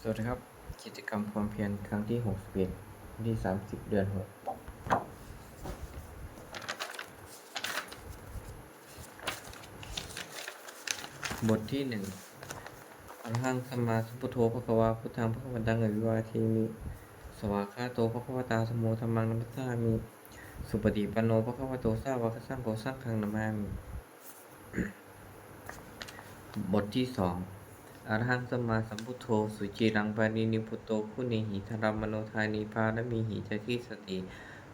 สวัสดีครับกิจกรรมความเพียรครั้งที่61วันที่30เดือน6บทที่1อรหังสัมมาสัมพุทโธภควาพุทธังภควันตังอภิวาเทมิสวากขาโตภควตาธัมโมธัมมังนัมมัสสามิสุปฏิปันโนภควโตสาวกสังโฆสังฆังนามามิบทที่2อรหังสัมมาสัมพุทโธสุจิรังปานินิพุตโตผู้นิหิธรรมโนทานิพานะมีหิจติสติ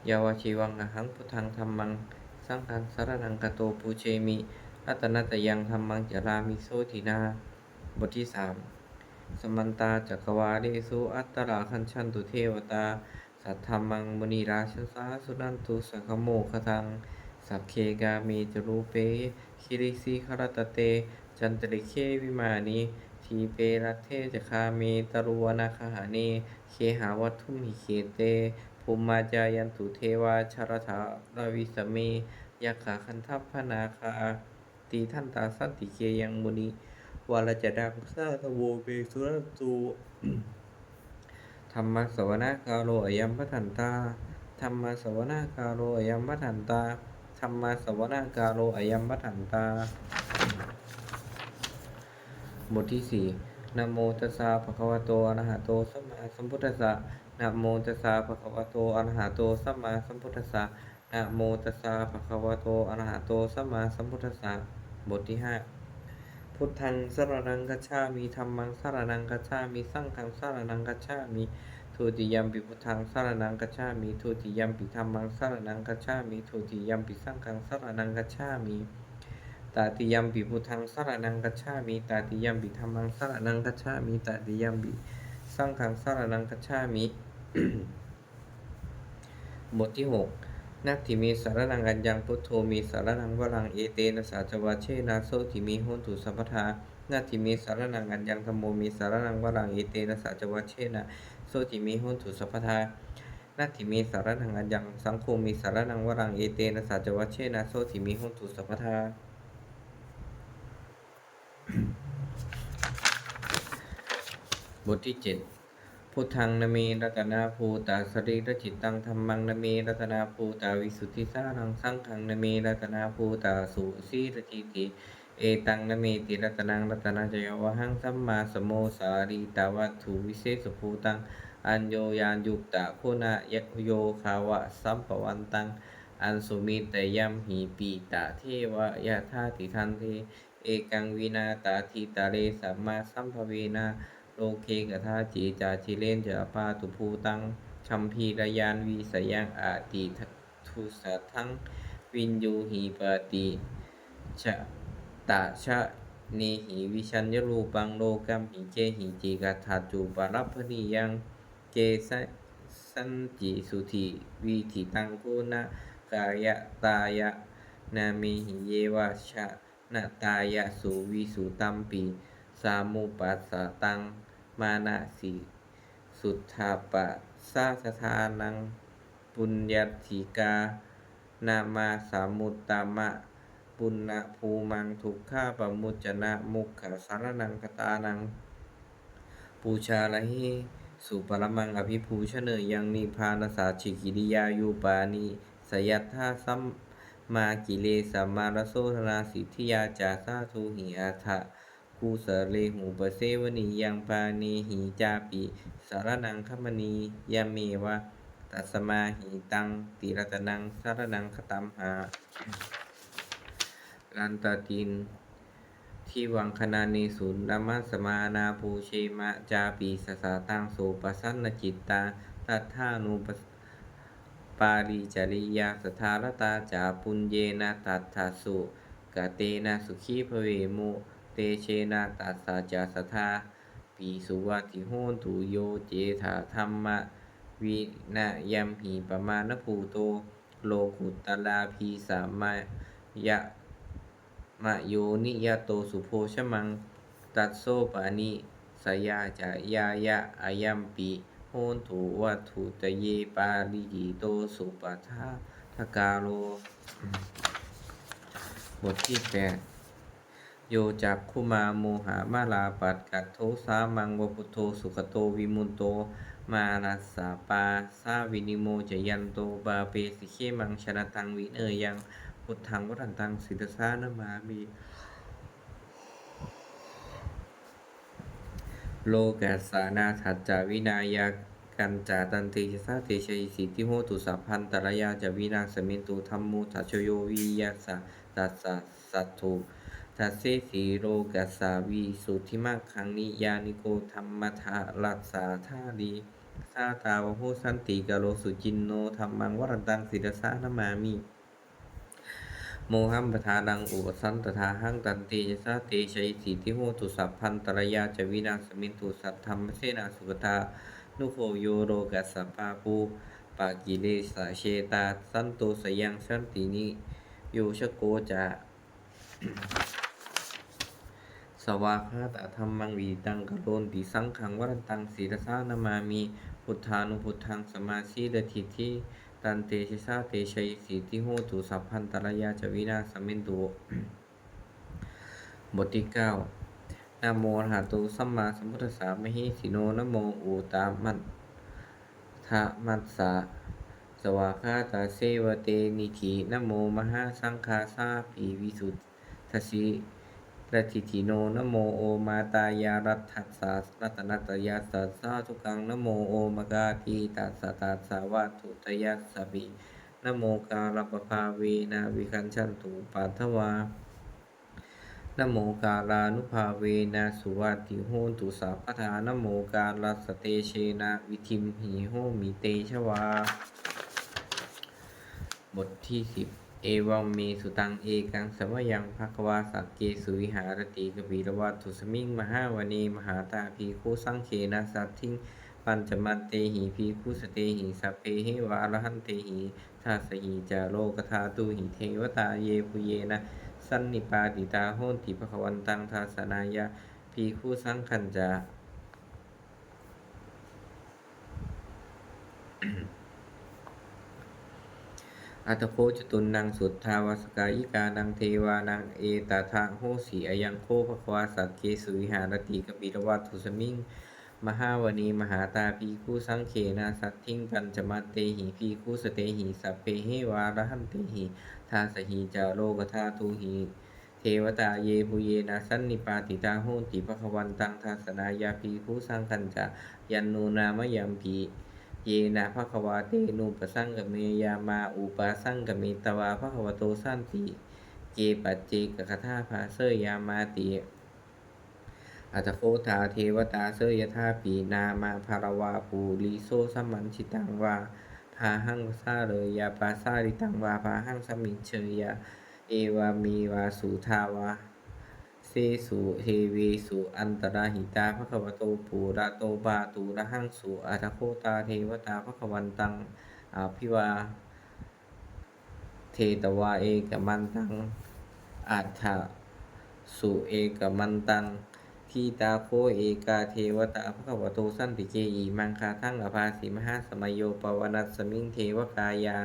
ยาวชีวังอหังพุทธังธัมมังสังฆังสรณังกโตปูเชมิรัตนัตยังธัมมังจารามิโสทินาบทที่3สมันตาจักวาเรสุอัตตราคัญชันตุเทวตาสัทธัมมังมุนีราชสาสุนันตุสังฆโมคทังสัพเคกามีจรูเปคิริสีคารตเตจันตริเควิมานีทีเปรัตเทจคามีตรุวนาคหานีเคหาวัตถุมิเคเตภูมิมาจายันตุเทวาชรถาราวิสเมยักขาคันทัพพนาคาตีท่านตาสันติเกยังมุนีวาลจดังสาตโวเบสุรตูธรรมสวนาคาโรอยัมปทันตาธรรมสวนาคาโรอยัมปทันตาธรรมสวนาคาโรอยัมปทันตาบทที่4นะโมตัสสะภะคะวะโตอะระหะโตสัมมาสัมพุทธัสสะนะโมตัสสะภะคะวะโตอะระหะโตสัมมาสัมพุทธัสสะนะโมตัสสะภะคะวะโตอะระหะโตสัมมาสัมพุทธัสสะบทที่5พุทธังสรณังคัจฉามิธัมมังสรณังคัจฉามิสังฆังสรณังคัจฉามิทุติยัมปิพุทธังสรณังคัจฉามิทุติยัมปิธัมมังสรณังคัจฉามิทุติยัมปิสังฆังสรณังคัจฉามิตาติยัมปิพุทธังสรณังคัจฉามิตาติยัมปิธัมมังสรณังคัจฉามิตาติยัมปิสังฆังสรณังคัจฉามิ บทที่6นัตถิมิสารนังอัญญังพุทโธมิสารนังวรังเอเตนะสาจวัชเชนะโสติมิโหนตุสัพพทานัตถิมิสารนังอัญญังธัมโมมิสารนังวรังเอเตนะสาจวัชเชนะโสติมิโหนตุสัพพทานัตถิมิสารนังอัญญังสังโฆมิสารนังวรังเอเตนะสาจวัชเชนะโสติมิโหนตุสัพพทาบทที่7พุทธังนเมรัตนาภูตาสรีรจิตตังธัมมังนเมรัตนาภูตาวิสุทธิสารังสังฆังนเมรัตนาภูตาสุสีรจิติเอตังนเมติรัตนังรัตนาจยวหังสัมมาสโมสารีตาวัตถุวิเศษภูตังอัญโยยานยุกตะคุณะยโยคาวะสัมปวันตังอันสุมิตยัมหีปีตาเทวะยะธาติทันเทเอกังวินาตาทิตาเรสัมมาสัมภเวนะโลเคกทาจีจาชิเลนจะปาตุภูตังคัมภีรยานวิสยังอาติทุสัทังวินยูหีปติชะตาชะเนหิวิชัญญรูปังโลกัมหิเจหิจิกถาจูปรัพพนิยังเกสันจิสุธิวิธิตังกุณกายตายะนามิหิเยวะชะนะตายะสุวิสุตัมปิสามุปัสสะตังมานะสิสุทธาปะสาสทานังปุญญติกานามาสามุตตามะปุณณภูมังทุกขาปมุจจนะมุขสารนังคตานังปูชาละหิสุปรมังอภิภูชเนยยังนิพานสาชิกิริยายุปานิสยัตถาสัมมากิเลสมารโสธนาสิทธิยาจาสาธุหิอัฏฐกุสเลหูปเสวนียังปานีหิจาปิสารนังคัมมณียะเมวะตัสมาหิตังติรัตนังสารนังคตัมหาลันตตินที่วังคณาเนสุนามัสมานาภูเชมะจาปีสสาตังโสปสันนจิตตาตัทธานุปาริจริยาสทารตาจาปุญเยนะตัทธาสุกะเตนะสุขีภเวมุเตเชนะตัสสะจาสทาปีสุวัติโหนตุโยเจถาธรรมะวินะยัมหิปมาณภูโตโลกุตตลาภีสามายะมะโยนิยโตสุโพชมังตัสโสปานิสยาจายายะอายัมปิโหนตุวัตถุตเยปาลิกิโตสุปทาทกาโลบทที่8 โยจักขุมาโมหามาลาปัดกัตโทสามังวพุทโธสุขโตวิมุตโตมานัสสาปาสาวินิโมจยันโตบาเปสิเคมังชนะตังวิเนยยังพุทธังวรันตังสิทธสานามามิโลกัสสานาทัจจาวินายากันจาตันติสาเตชัยสิทธิโหตุสัพพันตรยาจาวินาสมินตุธัมโมทัชโยวิยาสะตัสสะสัตถุทัสเสสีโลกัสสาวิสุทธิมังคังนิยานิโกธรรมทารัสสาธาลีสาตาวโหสันติกาโลสุจินโนธัมมังวรันตังสิทธสานามามิโมหัมปทานังอุปสันตถาหังตันติยสาเตชัยสิทธิโหตุสัพพันตรยาจวินาสมินตุสัทธัมมเสนาสุขตานุโคโยโรกัสสปาปูปากิเลสะเชตาสันโตสยังสันตินิโยชโกจะสวากขาตธรรมังวีตังกโลนติสังขังวรันตังศีรสานามามิพุทธานุพุทธังสมาสีดทิทิตันเตชะสาเตชัยสิทธิโหตุสัพพันตรยาจวินาสมินตุ บทที่9นะโมอะระหะโตสัมมาสัมพุทธัสสะมหิสิโนนะโมอุตตมัตถะมัสสะสวากขาตาเสวะเตนิธินะโมมหาสังฆาสาภิวิสุทธัสสิรัตถิติโนนะโมโอมาตายารัตถัสสะรัตนัตยาสัสสะทุกังนะโมโอมกาทีตัสสะตัสสะวะทุตยัสสะบินะโมกาลปภาเวนะวิคัญชันตุปัทถวานะโมกาลานุภาเวนะสุวัติโหนตุสัพพทานะโมกาลัสเตเชนะวิธิมหิโหมิเตชวาบทที่10เอวังเมสุตังเอกังสมยังภควาสักเกสุวิหารติกบิรวัตถุสมิงมหาวณีมหาตาภีคุสังเขนะสัตถิงปัญจมันเตหิภีคุสเตหิสัพเพหิวาระหันเตหิทัสหิจาโลกธาตุหิเทวตาเยปุเยนะสันนิปาติตาโหติภควันตังทัสนายะภีคุสังคัญจาอัตโคจตุนังสุทธาวสกายิกานังเทวานังเอตาทะโหสีอยังโคภควาสักเกสุวิหารติกบิรวัตถุสมิงมหาวณีมหาตาภีคุสังเขนะสัตถิงปัญจมัตเตหิภีคุสเตหิสัพเพเหวาระหันเตหิทาสหิจาโลกธาตุหิเทวตาเยปุเยนะสันนิปาติตาโหติภควันตังทัสนายาภีคุสังคัญจายันโนนามยัมภีเยนะภควาเตนุปสังกเมยามาอุปสังกเมตวาภควโตสันติเกปัจเจกคทาภาเสยามาติอัตโคธาเทวตาเสยธาปีนามาภารวาปูลิโซสัมมันชิตังวาพาหังสาเลยยาปาสาริตังวาพาหังสมิงเชยยาเอวามีวาสุทาวาเสสุเทเวสุอันตราหิตาภควโตปูระโตบาตูระหังสุอัตโคตาเทวตาภควันตังอาภิวาเทตวาเอกมันตังอัฏฐสุเอกมันตังทีตาโคเอกาเทวตาภควโตสันติเจอีมังคาทั้งอภาสีมหาสมัยโยปวนัสสมิงเทวกายา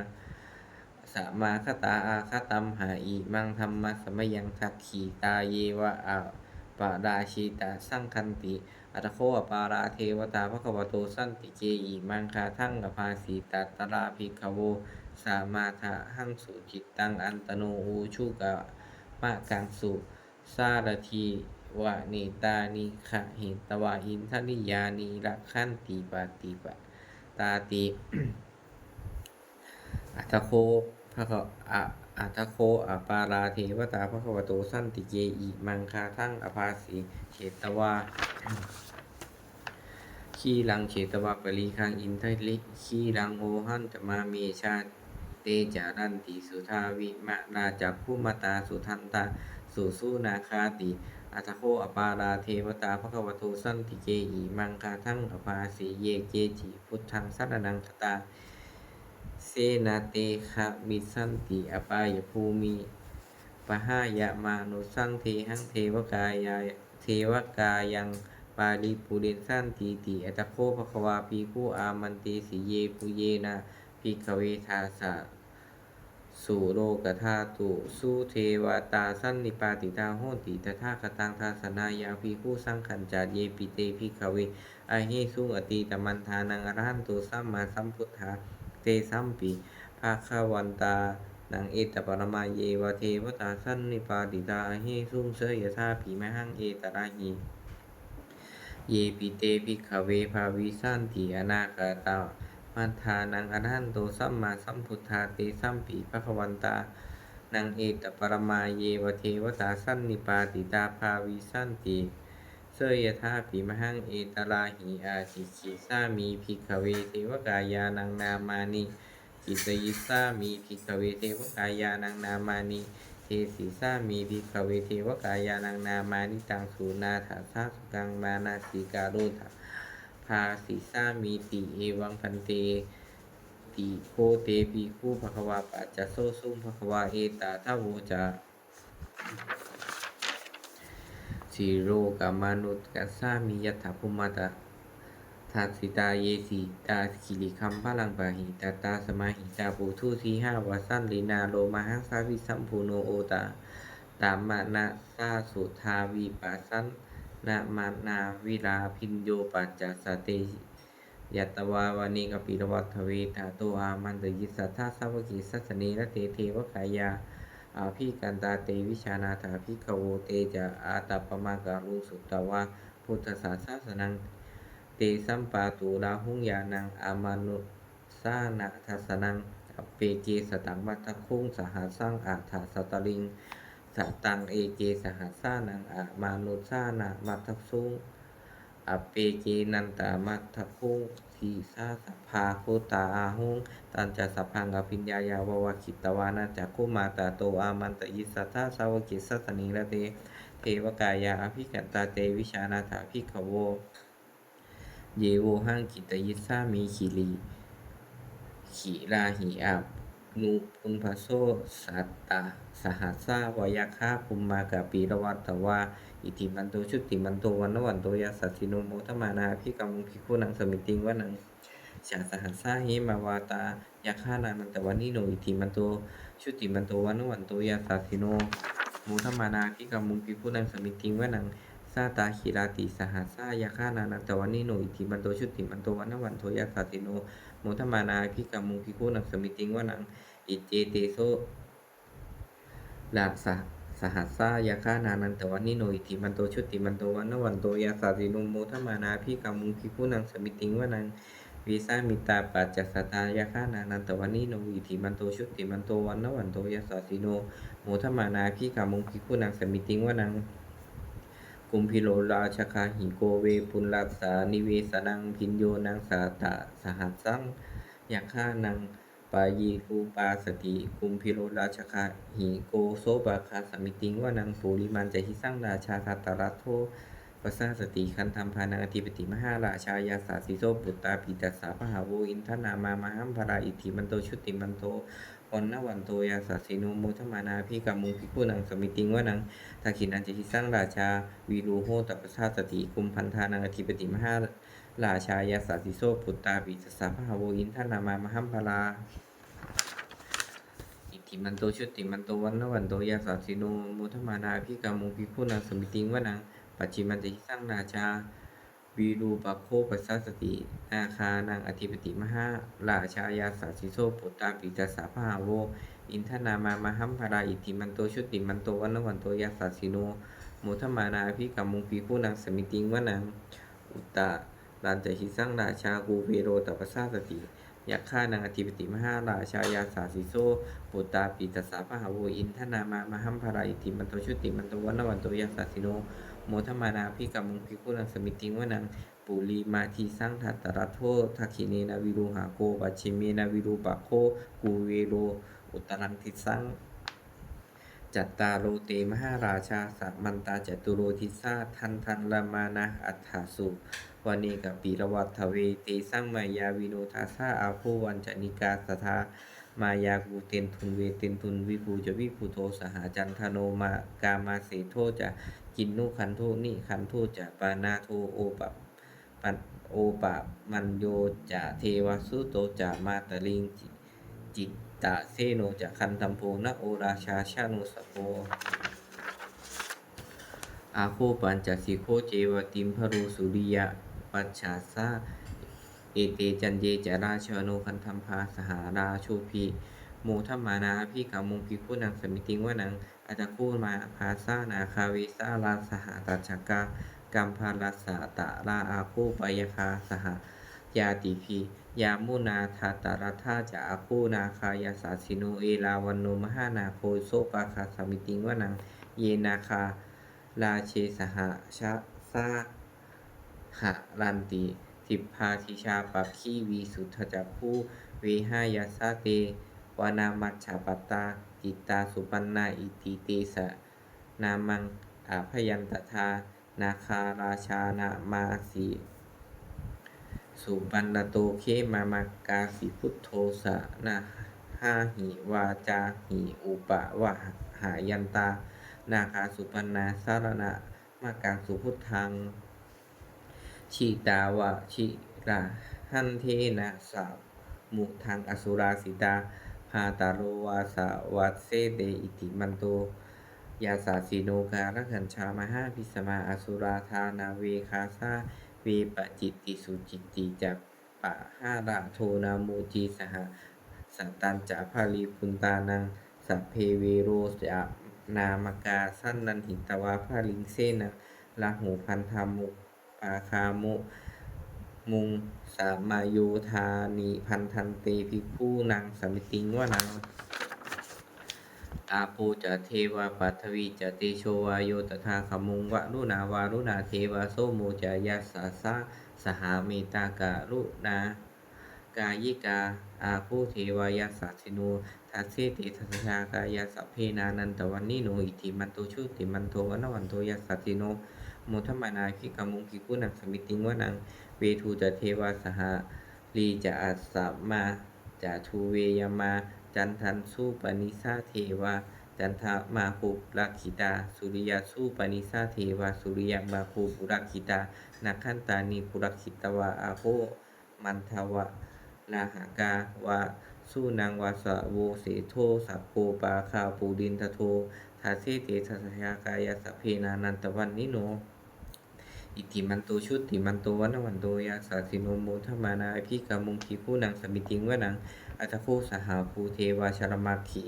สมาคตาอาคตัมหาอิมังธรรมะสมยังทักขีตาเยวะอาปาราชิตาสังคันติอัตโคอปาราเทวตาภควโตสันติเจอีมังคาทั้งอภาสีตัตตราภิกขโวสามาทะหังสุจิตตังอันตโนอูชุกะมะกังสุสารทีวะเนตานิขะเหตวะอินทนิยานิรักขันติปาติปะตาติอัตโคภะอะอัตโคอปาราเทวตาภควโตสันติเยอิมังคาทั้งอภาสีเขตวาขีรังเขตวะปรีคังอินทลิขีรังโอหันจะมาเมชาเตจารันติสุทาวิมะนาจักขุมตาสุทันตาสุสุนาคาติอัตโคอปาราเทวตาภควโตสันติเจอิมังคาทั้งอภาสีเยเกจิพุทธังสรณังคตาเสนาเตขะมิสันติอปายภูมิปหายะมานุสังเทหังเทวกายาเทวกายังปาลิปุเรนสันติติอัตโคภควาปีผู้อามันเตสิเยปุเยนะภิกขเวทาสะ สุโลกธาตุสุเทวตาสันนิปาติตาโหติตถาคตังทัสนายาภิกขุสังขันจาเยปิเตภิกขเวอะหิสุอติตมันทานังอรหันตุสัมมาสัมพุทธาเตสัมปิภาคะวันตานังเอตปรมาเยวเทวตาสันนิปาติตาอะหิสุเสยธาภิมหังเอตระหิเยปิเตภิกขเวภาวิสันติอนาคตามันทานังอรหันโตสัมมาสัมพุทธาเตสัมปิภะคะวันตานังเอตปรมาเยวเทวตาสันนิปาติตาภาวิสันติเสยธาปิมหังเอตราหิอาทิขิสามีภิกขเวเทวกายานังนามานิจิตยิสสามีภิกขเวเทวกายานังนามานิเทสิสามีภิกขเวเทวกายานังนามานิตังสุนาถาสาสุกังมานาสีกาโรธาภาสิสามีติเอวังพันเตติโคเตปิคูภควาปัจจโสสุภควาเอตาทาโวจาสีโรกามานุตกัสสามิยัตถภูมิตาทัสสิตาเยสีตาคิริคัมพลังปะหิตาตาสมาหิตาปุถุสีหาวสันลินาโลมาหังสาวิสัมภูโนโอตาตามมานะสาสุทาวิปัสสันนะมานาวิลาพินโยปัจจสเตยัตตวาวานิกปิรวัตถเวทาโตอามันตยิสสัทธาสาวกิสัสเนระเตเทวกายาอาภิกันตาเตวิชานาถาภิกขโวเตจะอาตปมาการุสุตตวาพุทธศาสนังเตสัมปาตุราหุงยานังอามานุสานะทัสนังอเปเกสตังมัตตคุงสหัสสังอาถาสตลิงสตังเอเกสหัสสานังอามานุสานะมัตตคุงอเปเกนันตามัตถคุงทีสาสภาโคตาอาหุงตันจะสัพพังอภิญญายาววคิตวานาจักขุมาตาโตอามันตยิสสัทธาสาวกิสัสนิระเตเทวกายาอภิกันตาเตวิชานาถาภิกขโวเยโวหังกิตยิสสามีขีลีขีราหิอาบนุปุนพโสสัตตาสหัสสาวายคาภูมากาปีระวัตตวาอิติมันโตชุติมันโตวันวันโตยาสัสสิโนโมทมานาภิกขุภิกขุนังสมิติงวนังชาสหัสสาหิมาวาตายาคานานันตวันนิโนอิติมันโตชุติมันโตวันวันโตยาสัสสิโนโมทมานาภิกขุภิกขุนังสมิติงวนังซาตาขีราติสหัสสายาคานานันตวันนิโนอิติมันโตชุติมันโตวันวันโตยาสัสสิโนโมทมานาภิกขุภิกขุนังสมิติงวนังอิเจเตโสลาสหัสสายาคานานันตวันนิโนอิติมันโตชุติมันโตวันวันโตยาสัสสิโนโมทมานาภิกขุภิกขุนังสมิติงวนังวิสามิตาปัจจสตายาคานานันตวันนิโนอิติมันโตชุติมันโตวันวันโตยาสัสสิโนโมทมานาภิกขุภิกขุนังสมิติงวนังกุมพิโลราชคาหิโกเวปุลลัสสานิเวสนังพินโยนังสาตะสหัสสังยาคานังปายีรูปาสติกุมพิโรราชคาหิโกโซปะคาสมิติงวนังปุริมันจะหิสังราชาคาตรัตโทปัสสาสติคันธรรมพานังอธิปติมหาราชายาสาสิโสปุตตาปิตัสสะพหาโวอินทนามามหัมภราอิทิมันโตชุติมันโตวันวันโตยาสัสสิโนโมทมานาภิกขุภิกขุนังสมิติงวนังทักขินันจะหิสังราชาวีรูโหตปัสสาสติกุมพันธานังอธิปติมหาราชายาสาสิโสปุตตาปิตัสสะพหาโวอินทนามามหัมภราอิทิมันโตชุติมันโตวันวันโตยาสัสสิโนโมทมานาภิกขุภิกขุนังสมิติงวนังปัจจิมันจะหิสังราชาวีรูปโคปัสสาสตินาคานังอธิปติมหาราชายาสัสสิโสปุตตาปิตัสสะพหาโวอินทนามามหัมภราอิทิมันโตชุติมันโตวันวันโตยาสัสสิโนโมทมานาภิกขุภิกขุนังสมิติงวนังอุตตะลันจะหิสังราชากูเวโรตปัสสาสติยักขานังอธิปติมหาราชายาสาสิโสปุตตาปิตัสสะพหาโวอินทนามามหัมภราอิทิมันโตชุติมันโตวันวันโตยาสัสสิโนโมทมานาภิกขุภิกขุนังสมิติงวนังปุริมาทิสังทัตตรัตโททักขิเนนะวิรูหาโกปัจฉิเมนะวิรูปะโคกูเวโรอุตรังทิสังจัตตาโรเตมหาราชาสัมมันตาจตุโรทิสาทันละมานะอัฏฐาสุวานีกับปีระวัตถเวเตสังมายาวิโนทาสาอาโภวันจนิกาสทามายากูเตนทุนเวเตนทุนวิภูจะวิภูโทสหจันทโนมากามาเสโทจะกินนุขันโทนิขันโทจะปานาโทโอปะปันโอปะมันโยจะเทวสุโตจะมาตลิงจิต ตะเซโนจะคันธัมโพนะโอราชาชานุสโพอาโคปัญจสิโคเจวติมพรูสุริยะปัจฉาสาเอเตจันเยจาราชโนคันธัมภาสหาราชูพีโมทัมมานาพี่กามุงพิคุนังสมิติงวนังอัตคูมาภาซานาคาเวสาลาสหตัจกากัมพาลาสะตะราอาโคปยคาสหยาติพียามุนาทาตารัธาจะอาคูนาคายาสาสิโนเอลาวันโนมหานาโคโซปาคาสมิติงวนังเยนาคาราเชสหชะสาหะรันติทิพพาทิชาปักขีวีสุทธจักผู้เวหายาสาเตวานามัจฉาปตตาจิตตาสุปันนาอิติเตสะนามังอาพยันตทานาคาราชานามาสีสุปันนโตเคมามากาสิพุทโธสะนาหาหิวาจาหิอุปะวะหายันตานาคาสุปันนาสารณะมากังสุพุทธังชิตาวะชิระหันเทนะสามุทังอสุราสิตาพาตาโรวาสาวัสเสเตอิติมันโตยาสาสีโนการขัญชามหาพิสมาอสุราธานาเวคาซาเวปจิตติสุจิตติจักปะหาระโทนาโมจีสหสัตตัญจะภาลีพุนตานังสัพเพเวโรจะนามกาสันนันหิตวาภาลิงเซนะลาหูพันธามุปาคามุมุงสามาโยธานิพันธันเตภิกขุนังสมิติงวนังอาโปจะเทวาปัทวีจะเตโชวาโยตถาคมุงวะรุณาวารุณาเทวาโสโมจะยัสสะสะสหาเมตากะรุณากายิกาอาโคเทวายัสสะสิโนทัสเสติทัสสะกายาสัพเพนานันตวันนิโนอิติมันโตชุติมันโตวันวันโตยัสสะสิโนโมทัมมานาภิกามุงภิกขุนังสมิติงวนังเวทูจะเทวาสหาลีจะอัสสะมาจะทูเวยมาจันทันสู้ปนิสาเทวาจันทามาภูรักขิตาสุริยาสู้ปนิสาเทวาสุริยมาภูปุรักขิตานักขันตานีปุรักขิตวาอาโคมันทวะนาหากาวาสู้นางวาสะโวเสโทสัพโปปาคาปูดินทโททาเสเตทัสยากายาสเพนานันตวันนิโนอิติมันโตชุติมันโตวันวันโตยาสาสิโนโมทมานาภิกามุงคีผู้นางสมิติงวนังอัตโคสหาภูเทวาชรมาขี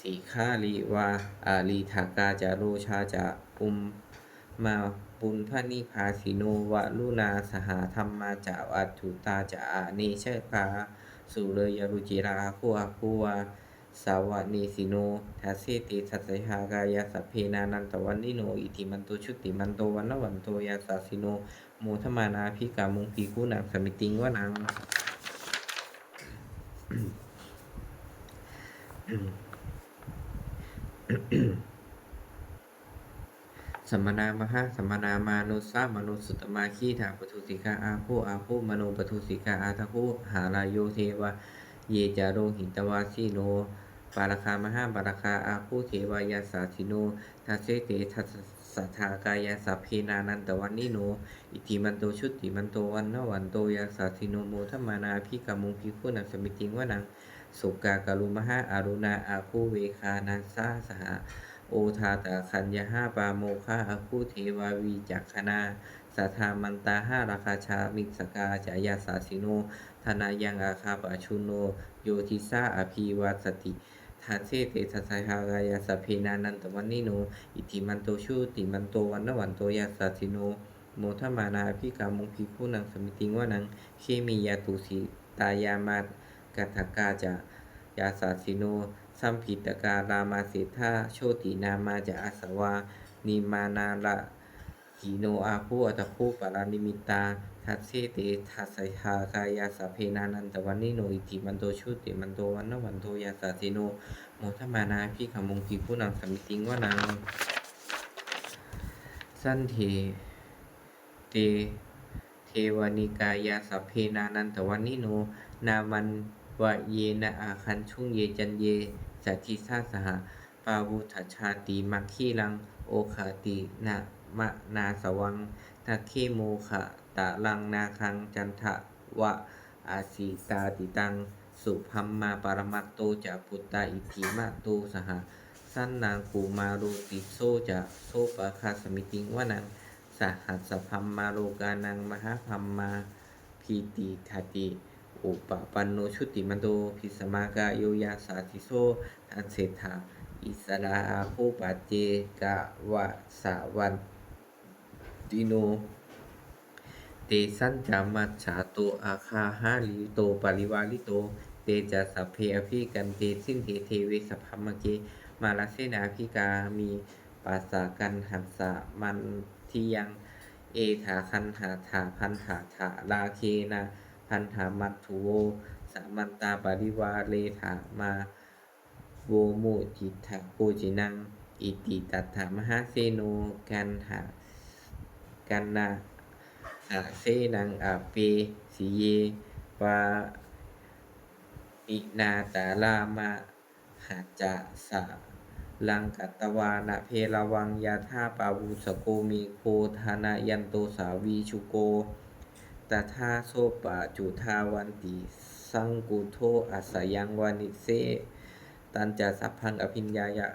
สีฆาลีวาอาลีทากาจาโรชาจะอุมมาปุณพนิพาสิโนวะลุนาสหาธรรมาจาอัตถุตาจาเนเชกาสุเรยรุจิราคูอาคูวาสาวะเนสิโนทัสเสติทัสยากายาสัพเพนานันตวันนิโนอิติมันโตชุติมันโตวันวันโตยาสาสิโนโมทมานาภิกามุงปีกุนังสมิติงวนังสัมมนามหาสัมมนามานุสามนุสุตมาคีถาปทุสิกาอาโคอาโคมโนปทุสิกาอาทะโคหาลายโยเทวะเยจาโรหิตวาสีโนปาราคามหาปาราคาอาโคเทวายาสาสิโนทัสเสเตทัสสัทธากายาสัพเพนานันตวันนิโนอิติมันโตชุติมันโตวันวันโตยาสาสิโนโมทัมมานาภิกามุงภิกขุนังสมิติงวนังสุกากาลุมหาอารุณาอาคูเวคานาสาสหโอทาตาคัญญาห้าปาโมฆะอาคูเทวาวีจักขณาสัทธามันตาห้าราคาชามิสกาจายาสาสิโนธนายังอาคาปะชุโนโยทิสาอภีวัสติทัสเสเตทัสหากายาสเพนานันตวันนิโนอิติมันโตชุติมันโตวันวันโตยาสาสิโนโมทมานาภิกามุงภิกขุนังสมิติงวนังเคมียาตุสีตายามากัตกาจายาสาสิโนสัมพิตการามาเสธาโชตินามาจะอาสวานิมานาละหิโนอาภูอัตภูปารานิมิตาทัสเสเตทัสสหากายาสเพนานันตวันนิโนอิติมันโตชุติมันโตวันวันโตยาสาสิโนโมทมานาภิกามุงภิกขุนังสมิติงวนังสันเทเตเทวานิกายาสัพเพนานันตวันนิโนนามันวะเยนะอาคันชุ่งเยจันเยสัทธิสาสหปาวุทชาติมัคคีลังโอขาตินะมะนาสวังทัคเคโมขะตะลังนาคังจันทะวะอาสีตาติตัง สุพัมมาปรมัตโตจะพุตตาอิทิมาโตสหสันนางปูมาโรติโซจะโซปะคาสมิติงวนังสหัสสพัมมาโลกานังมหาพัมมาพีติทาติอุปปันโนชุติมันโตพิสมากาโยยาสาธิโซทันเศรษฐาอิสราอาโคปัจเจกะวะสาวันติโนเตสัญจามัจฉาโตอาคาหาลิโตปริวาลิโตเตจะสัพเพอภิกันเตสิ้นเทเทเวสพัมมะเกมาลเสนาภิกามีปัสสากันหัสสะมันทิยังเอถาคันหาถาพันหาถาลาเคนะพันหามัตถุโวสามันตาปริวาเลถามาโวโมจิตถาโพจินังอิติตัตถามหาเสโนกันหากันนาเสนังอาเปสิเยปาอินาตาลามะหาจะสะลังกัตตวานะเพลวังยาธาปาวุสโกมีโคธานายันโตสาวีชุโกตถาโซปะจุทาวันติสังกุโทอัสสยังวานิเสตันจะสัพพังอภิญญายะ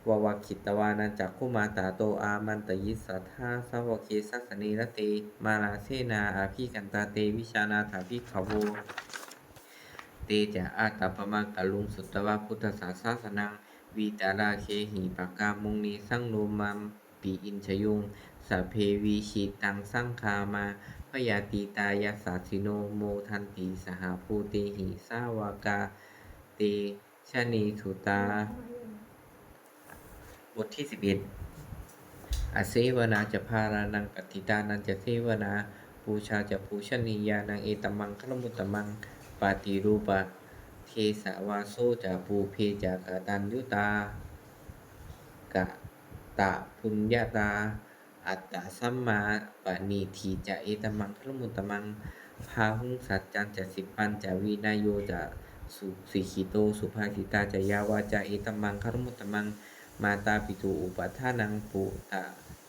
ววคิตวานันจักขุมาตาโตอามันตยิสสัทธาสาวกเคสัสสเนระเตมาลาเสนาอาภิกันตาเตวิชานาถาภิกขโวเตจะอาตาปมังกะลุงสุตตวะพุทธศาสนังวีตาราเคหิปากามุงนีสังโนมัมปีอินชยุงสัพเพวีชิตังสังคามาพยาติตายาสาสิโนโมทันติสหภูเตหิสาวกาเตชนีสุตาบทที่11อเสวนาจะพารานังปฏิตานันจะเสวนาปูชาจะปูชนียานังเอตมังคลมุตตมังปาติรูปะเทสาวาโซจะปูเพจะกตัญยุตากะตะปุญญาตาอัตตะสัมมาปณิทีจะเอตมังคลมุตตมังพาหุงสัจจันจะสิปันจะวินายโยจะสุสิขิโตสุภาสิตาจะยาวาจะเอตมังคลมุตตมังมาตาปิตุอุปัฏฐานังปุตะ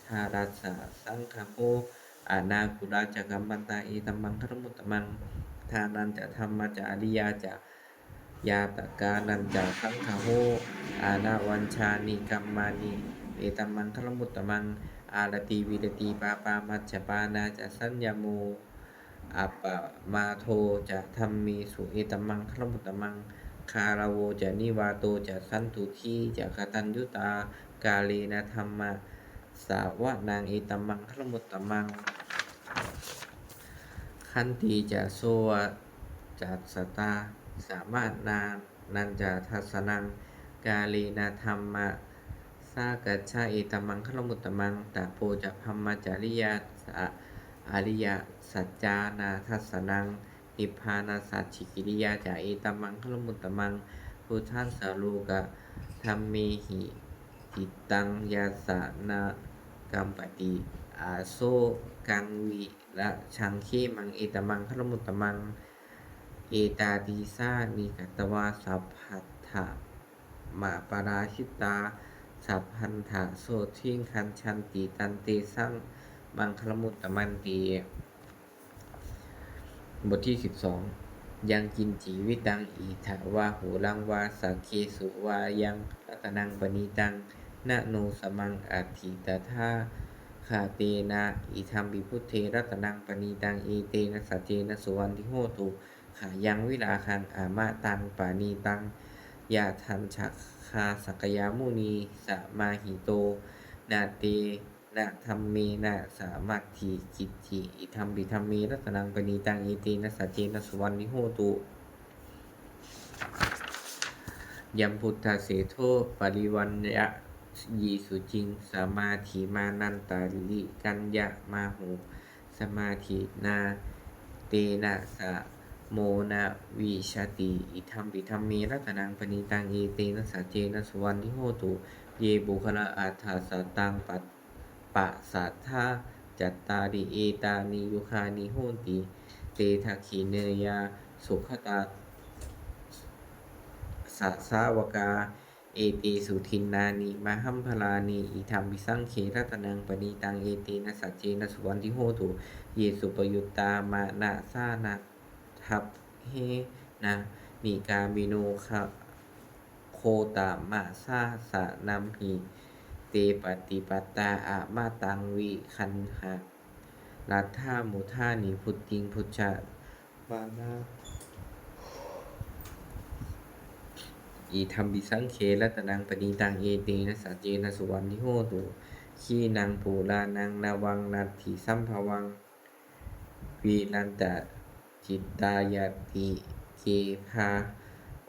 ทารัสสะสังฆโหอานาคุราจะกัมมันตาเอตมังคลมุตตมังทานันจะธรรมจะอริยาจะยาตกานันจะสังฆโหอานาวัญชานิกัมมานิเอตมังคลมุตตมังอารติวิรติปาปามัจจปานาจะสัญญโมอัปปมาโทจะธรรมีสุเอตมังคลมุตตมังคาราโวจะนิวาโตจะสันตุทีจะกตัญยุตากาเลนะธรรมะสาวะนางเอตมังคลมุตตมังขันติจะโสวะจัสสตาสามารถนานันจะทัสนังกาเลนะธรรมะสากัจฉาเอตมังคลมุตตมังตาโพจะพัมมจริยาอริยสัจจานาทัสนังนิพพานาสัจฉิกิริยาจะเอตมังคลมุตตมังพุทธัสสะโลกะธัมเมหิจิตตังยาสนากัมปติอาโซกังวิละชังเคมังเอตมังคลมุตตมังเอตาติสานิกัตตวาสัพพัทธะมาปาราชิตาสัพพันธะโสทิงคันชันติตันเตสังมังคลมุตตมันติบทที่12ยังกินจีวิตังอิทาวาหูลังวาสักเคสุวายังรัตนังปณิตังนะโนสมังอัตถิตถาคาเตนะอิธัมปิพุทเทรัตนังปณิตังเอเตนะสัจเจนะสุวรรณทิโหตุขายังวิลาคังอามะตังปานีตังยาทันชักคาสักยามุนีสมาหิโตนาเตนะธรรมเมนะสามัคคีกิจจิอิธัมปิธัมเมรัตนังปณิตังเอเตนะสัจเจนะสุวรรณิโหตุยัมพุทธเสโธปริวัณยะยีสุจิงสมาธิมานันตาลิกัญญะมาหูสมาธินาเตนะสะโมนะวิชติอิธัมปิธัมเมรัตนังปณิตังเอเตนะสัจเจนะสุวรรณิโหตุเยบุคละอัฏฐสัตตังปะสัทธาจัตตาริเอตานิยุคานิโหติเตทักขิเนยาสุขตาสัสสาวกาเอเตสุทินนานิมหัมพลานิอิธัมปิสังเขรัตนังปณิตังเอเตนะสัจเจนะสุวรรณิโหตุเยสุปยุตตามานะสานะทัพเฮ นะนิกามิโนคะโคตามะสาสะนัมหิเตปฏิปัตตาอะมาตังวิคันหะรัตถามุทานิพุตติงพุทธะวานาอีธัมปิสังเขรัตนังปณิตังเอเตนะสัจเจนะสุวรรณิโหตุขีนังปูรานังนาวังนัตถิสัมภวังวีนันตจิตตายาติเกภา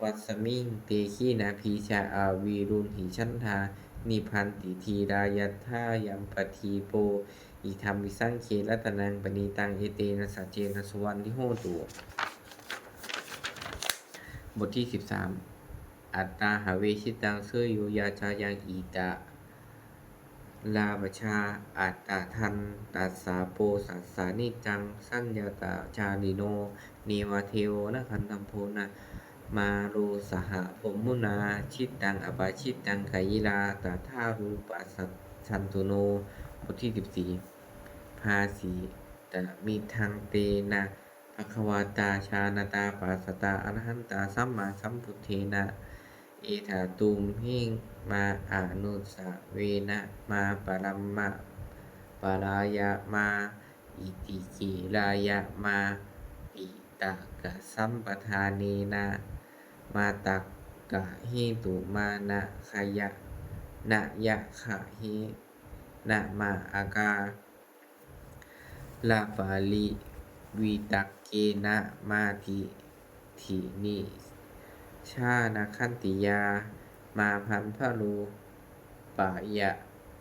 วัสมิงเตขีนาพีชาอาวีรุณหิชันทานิพันติทีรายัตถายัมปทีโปอิธัมปิสังเขรัตนังปณิตังเอเตนะสัจเจนะสุวรรณิโหตุบทที่13อัตตาหาเวชิตังเสยโยยาจายังอีตะลาบชาอัตตาทันตัสสาโปสัสสานิจังสัญญาตาจาริโนเนวาเทโวนะคันธัมโพนะมาโรสหะพมมุนาชิตตังอปาชิตตังกายิลาตถารูปัสสันตุโนบทที่14ภาสีตมิทังเตนะภควตาชานตาปัสสตาอรหันตาสัมมาสัมพุทเทนะเอถาตุมหิงมาอานุสะเวนะมาปรัมมะปรายะมาอิติกิรายะมาปิตากะสัมปทาเนนะมาตักกะหิตุมานะขยะนะยะขะหินะมาอากาลาปาลิวิตักเกนะมาทิถินิชานะคันติยามาพันพะรูปะยะ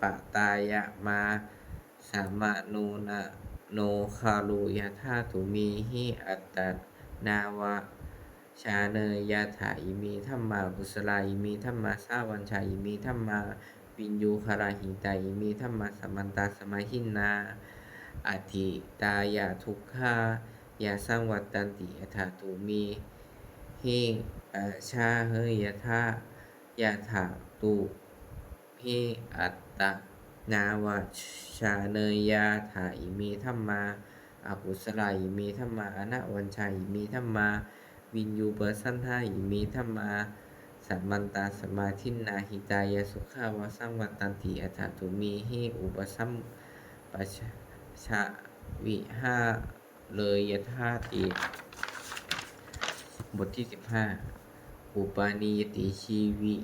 ปะตายะมาสามะโนนะโนคารุยะธาตุมีหิอัตตนาวะชาเนยยะถาอิมิธัมมากุสลาอิมิธัมมาสาวัญชาอิมิธัมมาวินยูคาราหิตาอิมิธัมมาสัมมันตาสมาหินาอธิตายะทุกขายาสังวัตตันติอัฏฐตุมีหิชาเฮยะทายะถาตุหิอัตตนาวะชาเนยยะถาอิมิธัมมาอากุสลาอิมิธัมมาอนะวัญชาอิมิธัมมาวินยูปสันทาอิมิธัมมาสัมมันตาสมาธินาหิตายะสุขาวะสังวัตตันติอัฏฐตุมีหิอุปสัมปชะวิหาเลยยธาติบทที่15อุปาณิยติชีวิ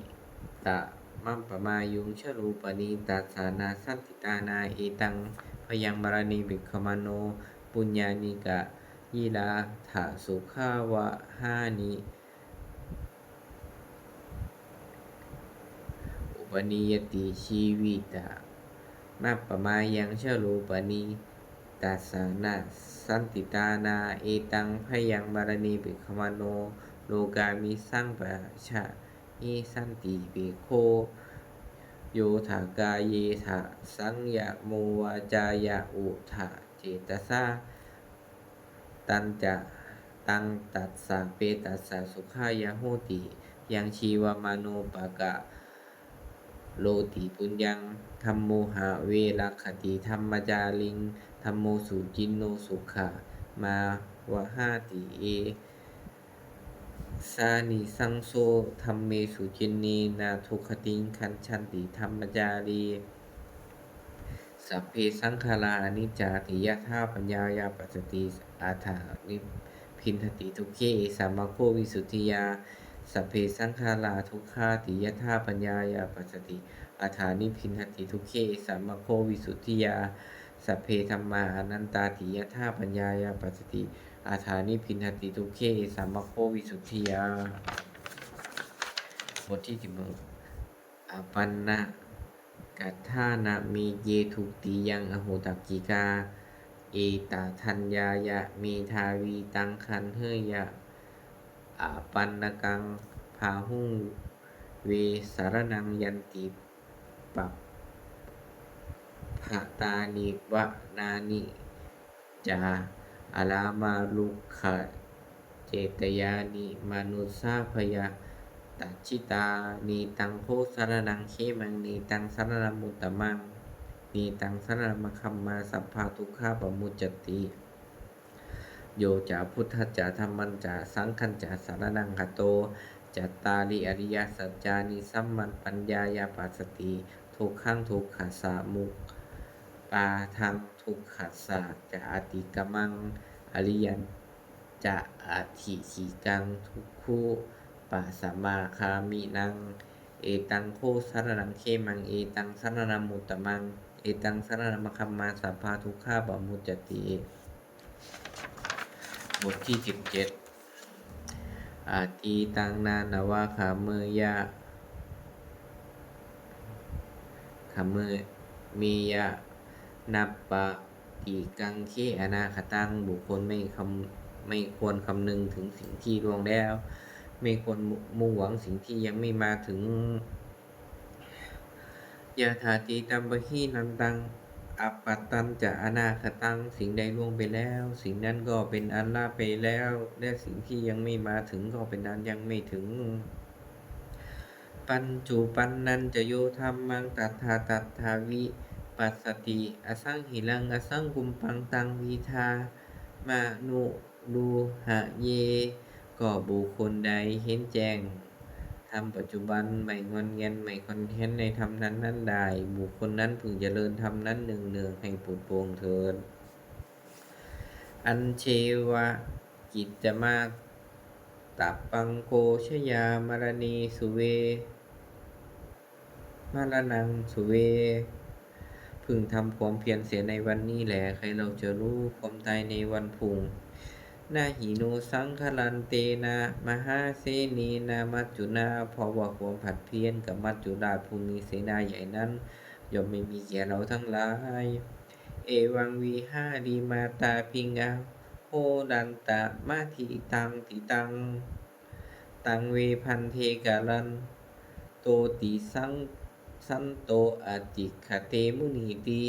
ตะมัมปมายุงชรูปนิตัสสานาสันติตานาเอตังพยังมรณีบิคมโนปุญญานิกะยิลาถาสุขาวะหานิอุปนิยติชีวิตะมัปปมายังชรูปนิตัสสานาสันติตานาเอตังพยังมรณีบิคมโนโลกามิสังปะชะนิสันติเบโคโยถากาเยถาสังยะโมวาจายะอุถาเจตสาตันจะตังตัสสะเปตัสสะสุขายะโหติยังชีวมาโนปะกะโลติปุญญังธัมโมหะเวรัคขติธัมมจาริงธัมโมสุจินโนสุขะมาวะหาติเอสานิสังโซธัมเมสุจินนีนาทุคติงคันชันติธัมมจารีสัพเพสังขาราอนิจจาติยถาปัญญายาปัสสติอาถานิพินทติทุกเขสัมมาโควิสุทธิยาสัพเพสังขาราทุกขาติยถาปัญญายาปัสสติอาถานิพินทติทุกเขสัมมาโควิสุทธิยาสัพเพธัมมาอนันตาติยถาปัญญายาปัสสติอาถานิพินทติทุกเขสัมมาโควิสุทธิยาบทที่16อปันนะกัตถานะมีเยทุติยังอโหตักกิกาเอตาทัญญายะเมทาวีตังคันเฮยะอาปันนกังพาหุงเวสารนังยันติปัปภะตานิวะนานิจาอาลามาลุขะเจตยานิมนุสาพยาตัจจิตานีตังโคสารนังเขมังนีตังสารนังมุตตะมังนีตังสารนังมะคัมมาสัพพาทุกขาปมุจจติบ โยจะพุทธจะธรรมันจะสังฆันจะสารนังคโตจัตตาริอริยสัจจานิสัมมันปัญญายาปัสสติทุกขังทุกขัสสะมุปาทังทุกขัสสะจะอติกมังอริยันจะอธิขีกังทุกขุปัสสมาคามินังเอตังโคสารนังเขมังเอตังสารนังมุตตมังเอตังสารนังมะคัมมาสัพพาทุกขาบมุจจติบทที่17อาทิตังนานาวาขาเมยะขาเมมียะนับปะติกังเคอนาคตังบุคคลไม่ควรคำนึงถึงสิ่งที่ล่วงแล้วไม่ควรมุ่งหวังสิ่งที่ยังไม่มาถึงยะถาติตัมปะหินันตังอัปปตันจะอนาคตังสิ่งใดล่วงไปแล้วสิ่งนั้นก็เป็นอันละไปแล้วและสิ่งที่ยังไม่มาถึงก็เป็นอันยังไม่ถึงปัญจุปันนันจะโยธรรมังตัทธาตัทธาวิปัสสติอสังหิลังอสังกุมปังตังวิทามานุรูหะเยก็บุคคลใดเห็นแจ้งทำปัจจุบันไม่งอนเงียนไม่คอนเทนในธรรมนั้นได้บุคคลนั้นพึงเจริญธรรมนั้นเนืองๆให้ปุดโปร่งเถิดอัญเชวะกิจจมาตัปปังโกชยามรณีสุเวมรณังสุเวพึงทำความเพียรเสียในวันนี้แหละใครเราจะรู้ความตายในวันพุ่งนาหิโนสังคลันเตนะมหาเสนีนามัจจุนาเพราะว่าความผัดเพี้ยนกับมัจจุราชผู้มีเสนาใหญ่นั้นย่อมไม่มีแก่เราทั้งหลายเอวังวีหาดีมาตาพิงาโหดันตะมาทิตังติตังตังเวพันเทกาลันโตติสันโตอติคเตมุนีตี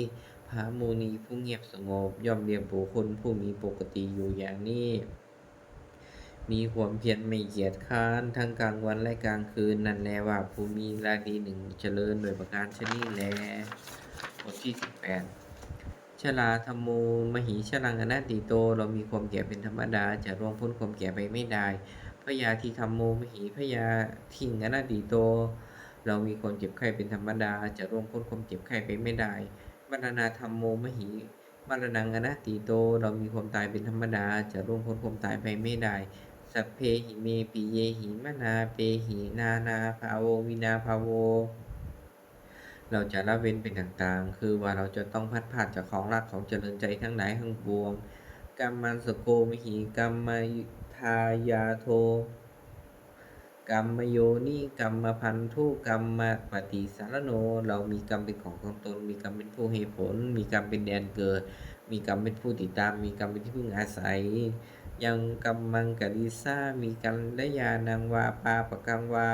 พระมุนีผู้เงียบสงบย่อมเรียกบุคคลผู้มีปกติอยู่อย่างนี้มีความเพียรไม่เกียจค้านทั้งกลางวันและกลางคืนนั่นแลว่าผู้มีราดีหนึ่งเจริญโดยประการชนิดแลบทที่18ชราธรรมโมมหิชรังอนัตติโตเรามีความแก่เป็นธรรมดาจะร่วงพ้นความแก่ไปไม่ได้พยาธิธรรมโมมหิพยาทิงอนัตติโตเรามีความเจ็บไข้เป็นธรรมดาจะร่วงพ้นความเจ็บไข้ไปไม่ได้มรณะธรรมโมมหิมรณังอนัตติโตเรามีความตายเป็นธรรมดาจะร่วงพ้นความตายไปไม่ได้สัพเพหิเมปิเยหิมนาเปหินาภาโววินาภาโวเราจะละเว้นเป็นต่างๆคือว่าเราจะต้องพัดพาดจากของรักของเจริญใจทั้งหลายทั้งปวงกัมมันสโกมหิกัมมทายาโทกรรมโยนิกรรมพันธุกรรมปฏิสารโนเรามีกรรมเป็นของตนมีกรรมเป็นผู้ให้ผลมีกรรมเป็นแดนเกิดมีกรรมเป็นผู้ติดตามมีกรรมเป็นที่พึ่งอาศัยยังกัมมังกริสามีกัลยาณังวาปาปกังวา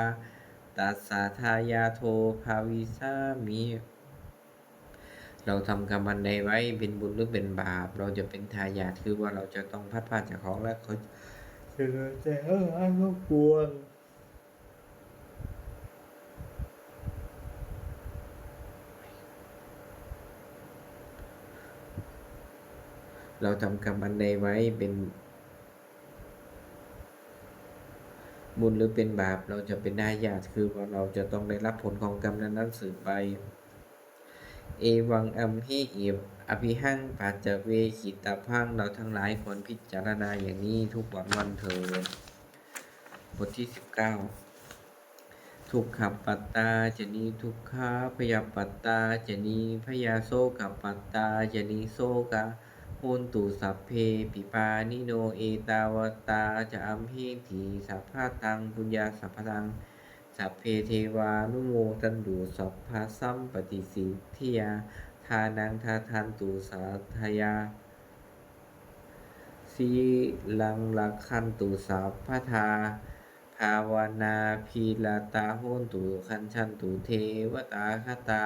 ตัสสะทายาโทภาวิสามีเราทำกรรมอันใดไว้เป็นบุญหรือเป็นบาปเราจะเป็นทายาทคือว่าเราจะต้องพัดพาจากของและเขาเจริญใจทั้งปวงเราทำกรรมอันใดไว้เป็นบุญหรือเป็นบาปเราจะเป็นทายาทคือว่าเราจะต้องได้รับผลของกรรมนั้นสืบไปเอวังอัมหิอิบอภิหังปัจจเวขิตาพังเราทั้งหลายควรพิจารณาอย่างนี้ทุกวันเถิดบทที่19ทุกขปัตตาจะนีทุกขาพยาปัตตาจะนีพยาโสกปัตตาจะนีโสกะโหนตุสัพเพปิปานิโนเอตาวตาจะอัมหิทีสัพพะตังปุญญาสัพพตังสัพเพเทวานุโมทันตุสัพพะสัมปติสิทธิยาทานังทาทันตุสาทยาสีลังลักขันตุสัพพทาภาวนาพีลาตาโหนตุคันชันตุเทวตาคตา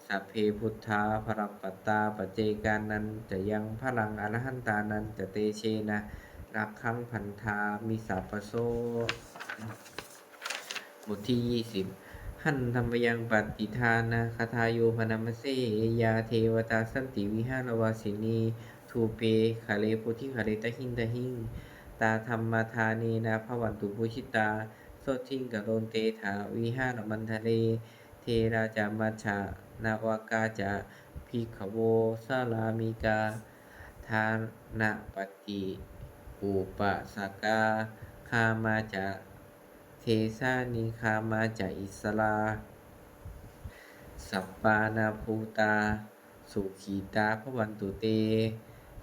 สัพเพพุทธาภรปัตตาปัจเจกานันจะยังพลังอรหันตานันจะเตเชนะรักขังพันธามิสัพพโสบทที่20หันธรรมยังปฏิทานะคทายโยพนามเสยาเทวตาสันติวิหารวาสินี ทูเปคาเลโพธิคาเลตะหินตะหิงตาธรรมทาเนนะภวันตุปุชิตาโสทิงกะโรนเตถาวิหารมันทะเลเทราจามัชฌานาวากาจะภิกขโวสาลามิกาทานะปฏิอุปสกาคามาจะเทสานิคามาจะอิสลาสัปปานาภูตาสุขีตาภวันตุเต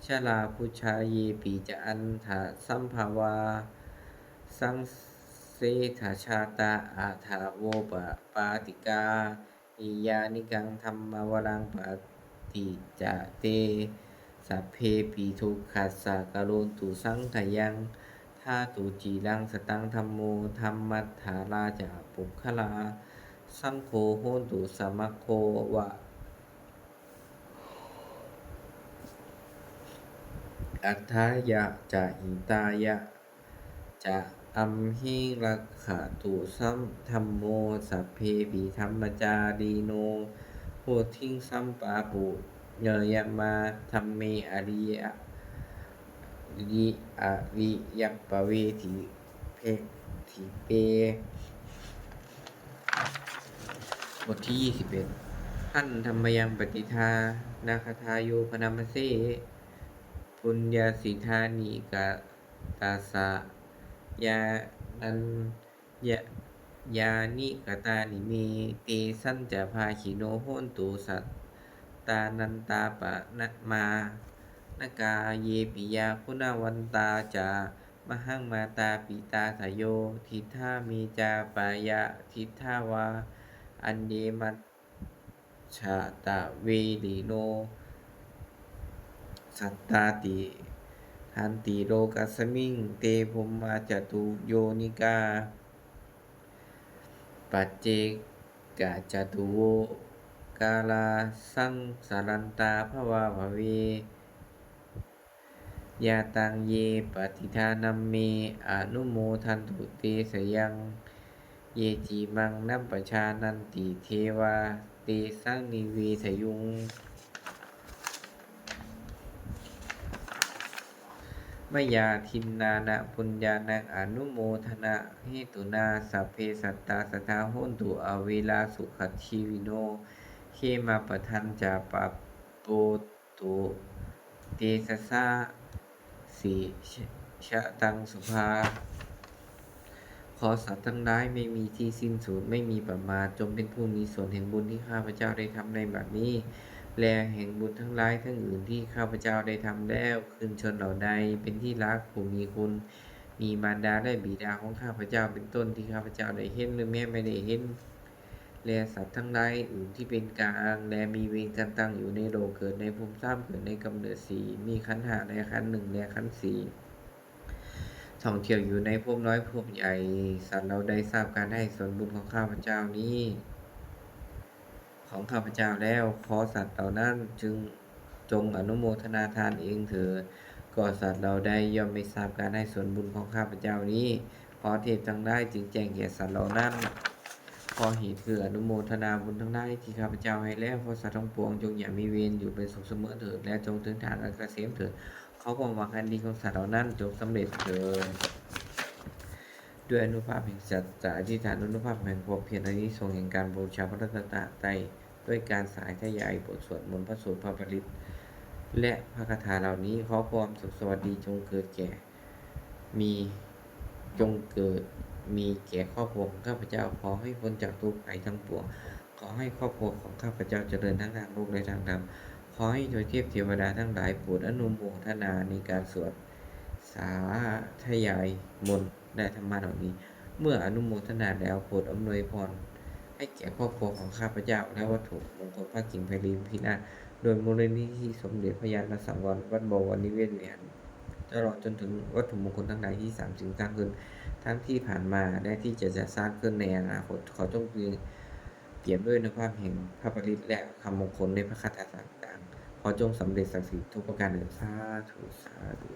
ชลาพุชาเยปิจะอันถาสัมภาวาสังเสถาชาตาอาถาโวปาติกาอิยานิกังธรรมวรังปฏิจะเตสัพเพปิทุกขัสสะกะโรนตุสังขยังทาตุจีรังสตังธัมโมธัมมัฏฐาราจาปุคลาสังโฆโหนตุสัมมโควะอัฏฐายะจะหิตายะจะอัมหิรักขตุสัมธัมโมสัพเพปิธัมมจารีโนโพธิงสัมปาปุเนยมาธัมเมอริยะยัปปะเวทิเพทิเปบทที่21ท่านธรรมยังปฏิทานาคทาโยพนามเสปุญญาสิทานิกาตาสะยานันยานิกตานิเมเตสัญจะภาคิโนโหนตุสัตตานันตาปะนะมานกาเยปิยาคุณวันตาจามหังมาตาปิตาสโยทิฏฐามีจาปายะทิฏฐาวาอันเยมัชฌะตะเวลิโนสัตตาติทันติโลกัสสมิงเตภุมมาจตุโยนิกาปัจเจกจตุโวกาลาสังสารันตาภวาภเวยาตังเยปฏิทานัมเมอนุโมทันตุเตสยังเยจิมังนัมปชานันติเทวาเตสังนิเวสยุงมยาทินนานะปุญญานังอนุโมทนาเหตุนาสัพเพสัตตาสทาโหนตุอเวลาสุขชีวิโนเคมาปทันจาปปโปตุเตสะสะสีชะตังสุภาขอสัตว์ทั้งหลายไม่มีที่สิ้นสุดไม่มีประมาณจงเป็นผู้มีส่วนแห่งบุญที่ข้าพเจ้าได้ทำในบัดนี้และแห่งบุญทั้งหลายทั้งอื่นที่ข้าพเจ้าได้ทำแล้วคืนชนเหล่าใดเป็นที่รักผู้มีคุณมีมารดาและบิดาของข้าพเจ้าเป็นต้นที่ข้าพเจ้าได้เห็นหรือแม้ไม่ได้เห็นและสัตว์ทั้งหลายอื่นที่เป็นกลางและมีเวรกันตั้งอยู่ในโลกเกิดในภูมิสามเกิดในกำเนิดสี่มีขันธ์ห้าและขันธ์หนึ่งและขันธ์สี่ท่องเที่ยวอยู่ในภพน้อยภพใหญ่สัตว์เราได้ทราบการให้ส่วนบุญของข้าพเจ้านี้ของข้าพเจ้าแล้วขอสัตว์เหล่านั้นจึงจงอนุโมทนาทานเองเถิดก็สัตว์เราได้ย่อมไม่ทราบการให้ส่วนบุญของข้าพเจ้านี้ขอเทพทั้งหลายจึงแจ้งแก่สัตว์เหล่านั้นขอเหตุคืออนุโมทนาบุญทั้งหลายที่ข้าพเจ้าให้แล้วขอสัตว์ทั้งปวงจงอย่ามีเวรอยู่เป็นสุขเสมอเถิดและจงถึงทางอันเกษมเถิดขอความหวังอันดีของสัตว์เหล่านั้นจงสำเร็จเถิดด้วยอนุภาพแห่งสัจจะอธิษฐานอนุภาพแห่งความเพียรอานิสงส์แห่งการบูชาพระรัตนตรัยด้วยการสายทยายบทสวดมนต์พระสูตรพระปริตและพระคาถาเหล่านี้ขอความสุขสวัสดีจงเกิดแก่มีแก่ครอบครัวของข้าพเจ้าขอให้พ้นจากทุกข์ภัยทั้งปวงขอให้ครอบครัวของข้าพเจ้าเจริญทั้งทางโลกและทางธรรมขอให้โดยเทพเทวดาทั้งหลายโปรดอนุโมทนาในการสวดสาธยายมนต์และธรรมะเหล่านี้เมื่ออนุโมทนาแล้วโปรดอำนวยพรให้แก่ครอบครัวของข้าพเจ้าและวัตถุมงคลพระกิ่งไพลินพินาศโดยมูลนิธิสมเด็จพระญาณสังวรวัดบวรนิเวศวิหารตลอดจนถึงวัตถุมงคลทั้งหลายที่สิ่งสร้างขึ้นทั้งที่ผ่านมาและที่จะสร้างขึ้นในอนาคตขอจงเปรียบด้วยอนุภาพแห่งพระปริตและคำมงคลในพระคาถาต่างๆขอจงสำเร็จศักดิ์สิทธิ์ทุกประการเถิดสาธุสาธุ